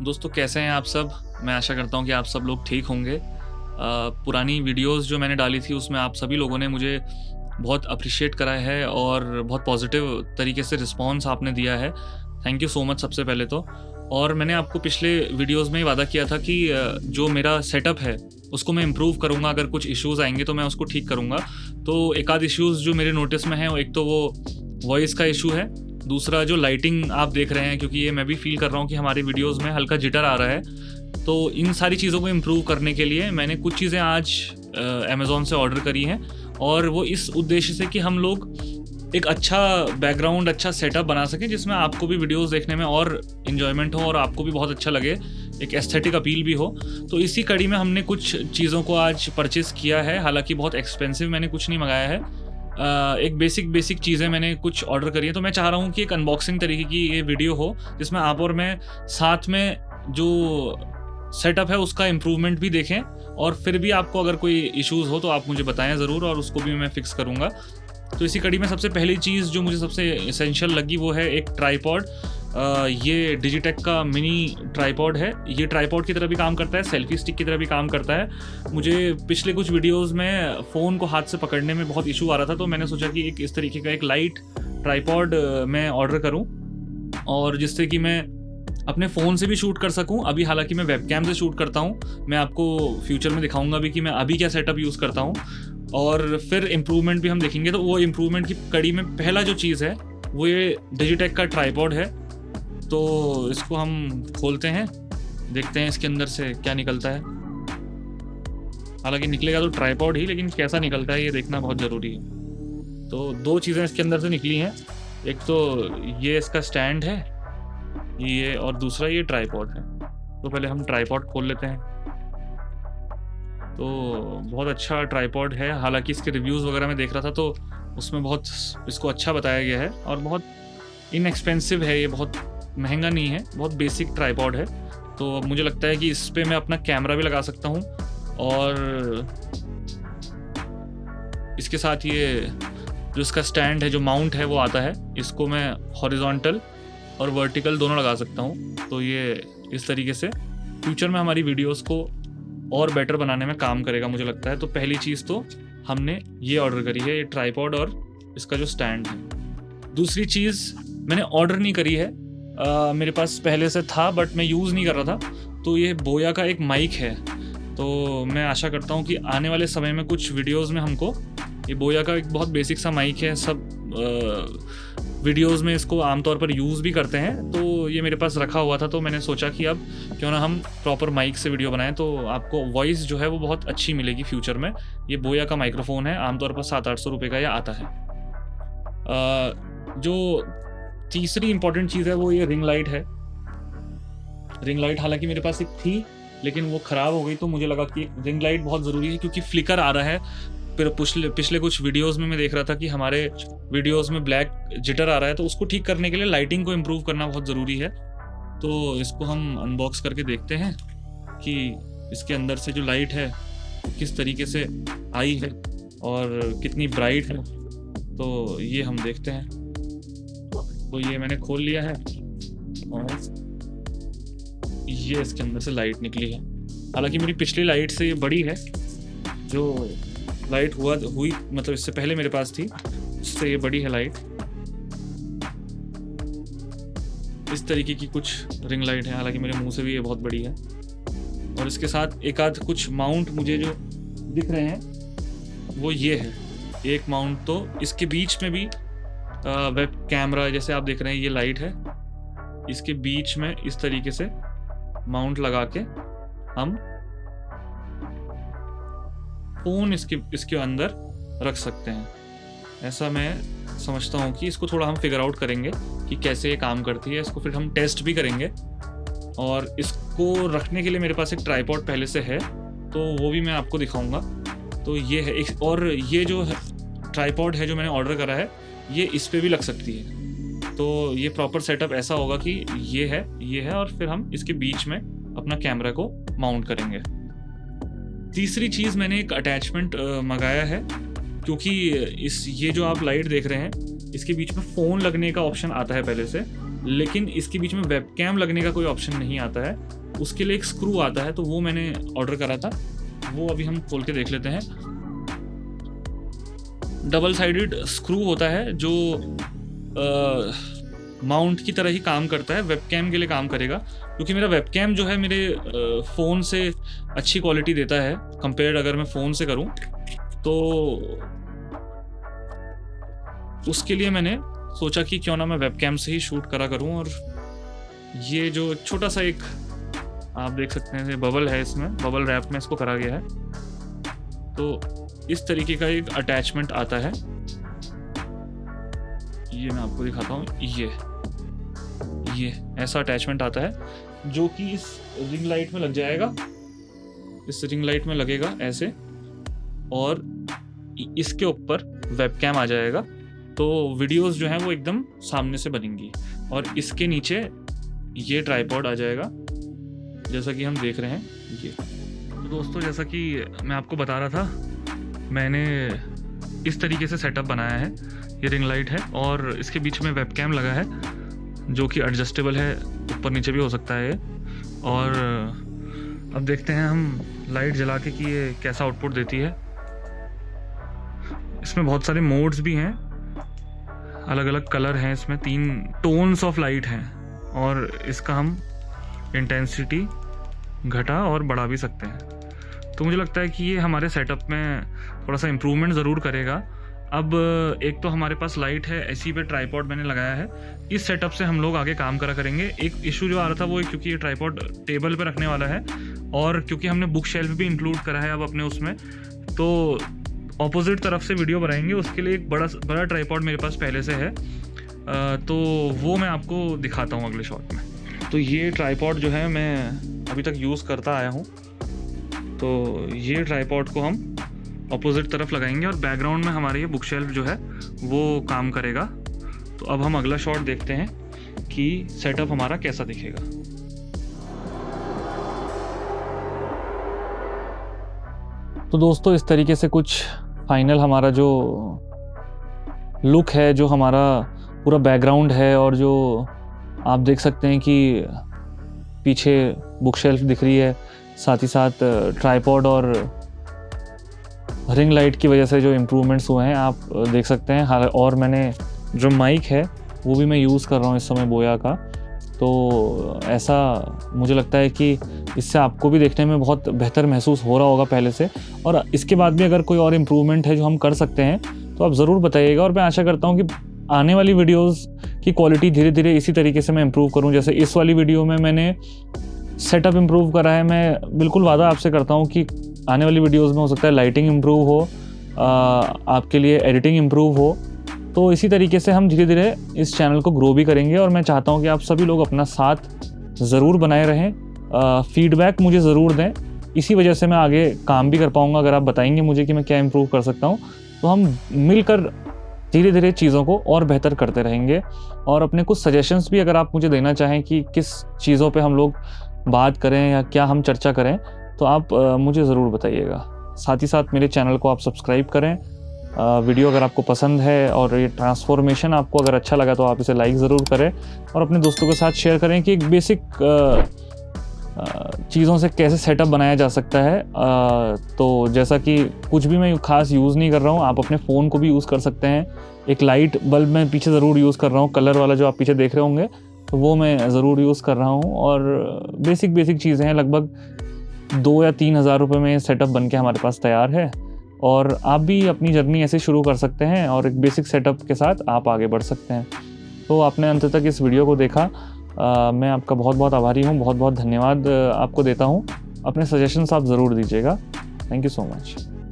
दोस्तों कैसे हैं आप सब? मैं आशा करता हूँ कि आप सब लोग ठीक होंगे। पुरानी वीडियोज़ जो मैंने डाली थी उसमें आप सभी लोगों ने मुझे बहुत अप्रिशिएट करा है और बहुत पॉजिटिव तरीके से रिस्पॉन्स आपने दिया है। थैंक यू सो मच सबसे पहले तो। और मैंने आपको पिछले वीडियोज़ में ही वादा किया था कि जो मेरा सेटअप है उसको मैं इम्प्रूव करूँगा, अगर कुछ इश्यूज़ आएँगे तो मैं उसको ठीक करूँगा। तो एक आध इश्यूज़ जो मेरे नोटिस में हैं, एक तो वो वॉइस का इशू है, दूसरा जो लाइटिंग आप देख रहे हैं, क्योंकि ये मैं भी फ़ील कर रहा हूँ कि हमारी वीडियोज़ में हल्का जिटर आ रहा है। तो इन सारी चीज़ों को इम्प्रूव करने के लिए मैंने कुछ चीज़ें आज अमेज़न से ऑर्डर करी हैं, और वो इस उद्देश्य से कि हम लोग एक अच्छा बैकग्राउंड, अच्छा सेटअप बना सकें जिसमें आपको भी वीडियोज़ देखने में और एन्जॉयमेंट हो और आपको भी बहुत अच्छा लगे, एक एस्थेटिक अपील भी हो। तो इसी कड़ी में हमने कुछ चीज़ों को आज परचेज़ किया है, हालाँकि बहुत एक्सपेंसिव मैंने कुछ नहीं मँगाया है। एक बेसिक चीज़ें मैंने कुछ ऑर्डर करी हैं, तो मैं चाह रहा हूँ कि एक अनबॉक्सिंग तरीके की ये वीडियो हो, जिसमें आप और मैं साथ में जो सेटअप है उसका इम्प्रूवमेंट भी देखें, और फिर भी आपको अगर कोई इश्यूज़ हो तो आप मुझे बताएँ ज़रूर, और उसको भी मैं फ़िक्स करूँगा। तो इसी कड़ी में सबसे पहली चीज़ जो मुझे सबसे एसेंशियल लगी वो है एक ट्राइपॉड। ये डिजिटेक का मिनी ट्राइपॉड है। ये ट्राइपॉड की तरह भी काम करता है, सेल्फी स्टिक की तरह भी काम करता है। मुझे पिछले कुछ वीडियोज़ में फ़ोन को हाथ से पकड़ने में बहुत इशू आ रहा था, तो मैंने सोचा कि एक इस तरीके का एक लाइट ट्राइपॉड मैं ऑर्डर करूँ, और जिससे कि मैं अपने फ़ोन से भी शूट कर सकूँ। अभी हालाँकि मैं वेबकैम से शूट करता हूँ, मैं आपको फ्यूचर में दिखाऊँगा भी कि मैं अभी क्या सेटअप यूज़ करता हूँ, और फिर इम्प्रूवमेंट भी हम देखेंगे। तो वो इम्प्रूवमेंट की कड़ी में पहला जो चीज़ है वो ये डिजिटेक का ट्राइपॉड है। तो इसको हम खोलते हैं, देखते हैं इसके अंदर से क्या निकलता है। हालाँकि निकलेगा तो ट्राइपॉड ही, लेकिन कैसा निकलता है ये देखना बहुत ज़रूरी है। तो 2 चीज़ें इसके अंदर से निकली हैं, एक तो ये इसका स्टैंड है ये, और दूसरा ये ट्राइपॉड है। तो पहले हम ट्राइपॉड खोल लेते हैं। तो बहुत अच्छा ट्राइपॉड है, हालाँकि इसके रिव्यूज़ वगैरह मैं देख रहा था तो उसमें बहुत इसको अच्छा बताया गया है, और बहुत इनएक्सपेंसिव है ये, बहुत महँगा नहीं है, बहुत बेसिक ट्राइपॉड है। तो मुझे लगता है कि इस पे मैं अपना कैमरा भी लगा सकता हूँ, और इसके साथ ये जो इसका स्टैंड है, जो माउंट है वो आता है, इसको मैं हॉरिज़ॉन्टल और वर्टिकल दोनों लगा सकता हूँ। तो ये इस तरीके से फ्यूचर में हमारी वीडियोज़ को और बेटर बनाने में काम करेगा मुझे लगता है। तो पहली चीज़ तो हमने ये ऑर्डर करी है, ये ट्राइपॉड और इसका जो स्टैंड है। दूसरी चीज़ मैंने ऑर्डर नहीं करी है, मेरे पास पहले से था बट मैं यूज़ नहीं कर रहा था। तो ये बोया का एक माइक है। तो मैं आशा करता हूँ कि आने वाले समय में कुछ वीडियोज़ में हमको ये बोया का एक बहुत बेसिक सा माइक है, सब वीडियोज़ में इसको आमतौर पर यूज़ भी करते हैं। तो ये मेरे पास रखा हुआ था, तो मैंने सोचा कि अब क्यों ना हम प्रॉपर माइक से वीडियो बनाएं, तो आपको वॉइस जो है वो बहुत अच्छी मिलेगी फ्यूचर में। ये बोया का माइक्रोफोन है, आमतौर पर 700-800 रुपये का ये आता है। जो तीसरी इंपॉर्टेंट चीज़ है वो ये रिंग लाइट है। रिंग लाइट हालांकि मेरे पास एक थी, लेकिन वो ख़राब हो गई, तो मुझे लगा कि रिंग लाइट बहुत ज़रूरी है, क्योंकि फ्लिकर आ रहा है। फिर पिछले कुछ वीडियोज़ में मैं देख रहा था कि हमारे वीडियोज़ में ब्लैक जिटर आ रहा है, तो उसको ठीक करने के लिए लाइटिंग को इम्प्रूव करना बहुत ज़रूरी है। तो इसको हम अनबॉक्स करके देखते हैं कि इसके अंदर से जो लाइट है किस तरीके से आई है और कितनी ब्राइट है। तो ये हम देखते हैं। तो ये मैंने खोल लिया है, और ये इसके अंदर से लाइट निकली है। हालांकि मेरी पिछली लाइट से ये बड़ी है, जो लाइट हुई मतलब इससे पहले मेरे पास थी, उससे ये बड़ी है लाइट। इस तरीके की कुछ रिंग लाइट है, हालांकि मेरे मुंह से भी ये बहुत बड़ी है। और इसके साथ एक आध कुछ माउंट मुझे जो दिख रहे हैं वो ये है। एक माउंट तो इसके बीच में भी वेब कैमरा, जैसे आप देख रहे हैं ये लाइट है, इसके बीच में इस तरीके से माउंट लगा के हम फ़ोन इसके अंदर रख सकते हैं। ऐसा मैं समझता हूँ कि इसको थोड़ा हम फिगर आउट करेंगे कि कैसे ये काम करती है। इसको फिर हम टेस्ट भी करेंगे, और इसको रखने के लिए मेरे पास एक ट्राइपॉड पहले से है, तो वो भी मैं आपको दिखाऊंगा। तो ये है एक, और ये जो ट्राइपॉड है जो मैंने ऑर्डर करा है, ये इस पे भी लग सकती है। तो ये प्रॉपर सेटअप ऐसा होगा कि ये है, और फिर हम इसके बीच में अपना कैमरा को माउंट करेंगे। तीसरी चीज़, मैंने एक अटैचमेंट मंगाया है, क्योंकि ये जो आप लाइट देख रहे हैं इसके बीच में फ़ोन लगने का ऑप्शन आता है पहले से, लेकिन इसके बीच में वेबकैम लगने का कोई ऑप्शन नहीं आता है। उसके लिए एक स्क्रू आता है, तो वो मैंने ऑर्डर करा था, वो अभी हम खोल के देख लेते हैं। डबल साइडेड स्क्रू होता है जो माउंट की तरह ही काम करता है, वेबकैम के लिए काम करेगा, क्योंकि मेरा वेबकैम जो है मेरे फ़ोन से अच्छी क्वालिटी देता है कंपेयर्ड अगर मैं फ़ोन से करूं, तो उसके लिए मैंने सोचा कि क्यों ना मैं वेबकैम से ही शूट करा करूं। और ये जो छोटा सा एक आप देख सकते हैं बबल है, इसमें बबल रैप में इसको करा गया है। तो इस तरीके का एक अटैचमेंट आता है, ये मैं आपको दिखाता हूँ। ये ऐसा अटैचमेंट आता है जो कि इस रिंग लाइट में लग जाएगा, इस रिंग लाइट में लगेगा ऐसे, और इसके ऊपर वेबकैम आ जाएगा, तो वीडियोस जो हैं वो एकदम सामने से बनेंगी। और इसके नीचे ये ट्राइपॉड आ जाएगा जैसा कि हम देख रहे हैं ये। तो दोस्तों, जैसा कि मैं आपको बता रहा था, मैंने इस तरीके से सेटअप बनाया है। ये रिंग लाइट है और इसके बीच में वेबकैम लगा है जो कि एडजस्टेबल है, ऊपर नीचे भी हो सकता है ये। और अब देखते हैं हम लाइट जला के कि ये कैसा आउटपुट देती है। इसमें बहुत सारे मोड्स भी हैं, अलग अलग कलर हैं, इसमें 3 टोन्स ऑफ लाइट हैं, और इसका हम इंटेंसिटी घटा और बढ़ा भी सकते हैं। तो मुझे लगता है कि ये हमारे सेटअप में थोड़ा सा इम्प्रूवमेंट ज़रूर करेगा। अब एक तो हमारे पास लाइट है, ऐसी पे ट्राइपॉड मैंने लगाया है, इस सेटअप से हम लोग आगे काम करा करेंगे। एक इशू जो आ रहा था वो क्योंकि ये ट्राइपॉड टेबल पे रखने वाला है, और क्योंकि हमने बुक शेल्फ भी इंक्लूड करा है अब अपने उसमें, तो ऑपोजिट तरफ से वीडियो बनाएंगे, उसके लिए एक बड़ा ट्राइपॉड मेरे पास पहले से है, तो वो मैं आपको दिखाता हूँ अगले शॉट में। तो ये ट्राइपॉड जो है मैं अभी तक यूज़ करता आया हूँ, तो ये ट्राइपॉड को हम ऑपोजिट तरफ लगाएंगे और बैकग्राउंड में हमारे ये बुक शेल्फ जो है वो काम करेगा। तो अब हम अगला शॉट देखते हैं कि सेटअप हमारा कैसा दिखेगा। तो दोस्तों, इस तरीके से कुछ फाइनल हमारा जो लुक है, जो हमारा पूरा बैकग्राउंड है, और जो आप देख सकते हैं कि पीछे बुक शेल्फ दिख रही है, साथ ही साथ ट्राइपॉड और रिंग लाइट की वजह से जो इम्प्रूवमेंट्स हुए हैं आप देख सकते हैं। और मैंने जो माइक है वो भी मैं यूज़ कर रहा हूँ इस समय बोया का, तो ऐसा मुझे लगता है कि इससे आपको भी देखने में बहुत बेहतर महसूस हो रहा होगा पहले से। और इसके बाद भी अगर कोई और इम्प्रूवमेंट है जो हम कर सकते हैं तो आप ज़रूर बताइएगा, और मैं आशा करता हूँ कि आने वाली वीडियोस की क्वालिटी धीरे धीरे इसी तरीके से मैं इम्प्रूव करूँ। जैसे इस वाली वीडियो में मैंने सेटअप इम्प्रूव करा है, मैं बिल्कुल वादा आपसे करता हूँ कि आने वाली वीडियोस में हो सकता है लाइटिंग इम्प्रूव हो, आपके लिए एडिटिंग इम्प्रूव हो। तो इसी तरीके से हम धीरे धीरे इस चैनल को ग्रो भी करेंगे, और मैं चाहता हूँ कि आप सभी लोग अपना साथ ज़रूर बनाए रहें, फीडबैक मुझे ज़रूर दें, इसी वजह से मैं आगे काम भी कर पाऊँगा। अगर आप बताएंगे मुझे कि मैं क्या इम्प्रूव कर सकता हूँ, तो हम मिलकर धीरे धीरे चीज़ों को और बेहतर करते रहेंगे। और अपने कुछ सजेशंस भी अगर आप मुझे देना चाहें कि किस चीज़ों पे हम लोग बात करें या क्या हम चर्चा करें, तो आप मुझे ज़रूर बताइएगा। साथ ही साथ मेरे चैनल को आप सब्सक्राइब करें। वीडियो अगर आपको पसंद है और ये ट्रांसफॉर्मेशन आपको अगर अच्छा लगा तो आप इसे लाइक ज़रूर करें, और अपने दोस्तों के साथ शेयर करें कि एक बेसिक चीज़ों से कैसे सेटअप बनाया जा सकता है। तो जैसा कि कुछ भी मैं खास यूज़ नहीं कर रहा हूँ, आप अपने फ़ोन को भी यूज़ कर सकते हैं। एक लाइट बल्ब मैं पीछे ज़रूर यूज़ कर रहा हूँ, कलर वाला जो आप पीछे देख रहे होंगे, तो वो मैं ज़रूर यूज़ कर रहा हूँ। और बेसिक चीज़ें हैं, लगभग 2 या 3 हज़ार रुपये में सेटअप बन के हमारे पास तैयार है, और आप भी अपनी जर्नी ऐसे शुरू कर सकते हैं और एक बेसिक सेटअप के साथ आप आगे बढ़ सकते हैं। तो आपने अंत तक इस वीडियो को देखा, मैं आपका बहुत बहुत आभारी हूँ, बहुत बहुत धन्यवाद आपको देता हूँ। अपने सजेशंस आप ज़रूर दीजिएगा। Thank you so much.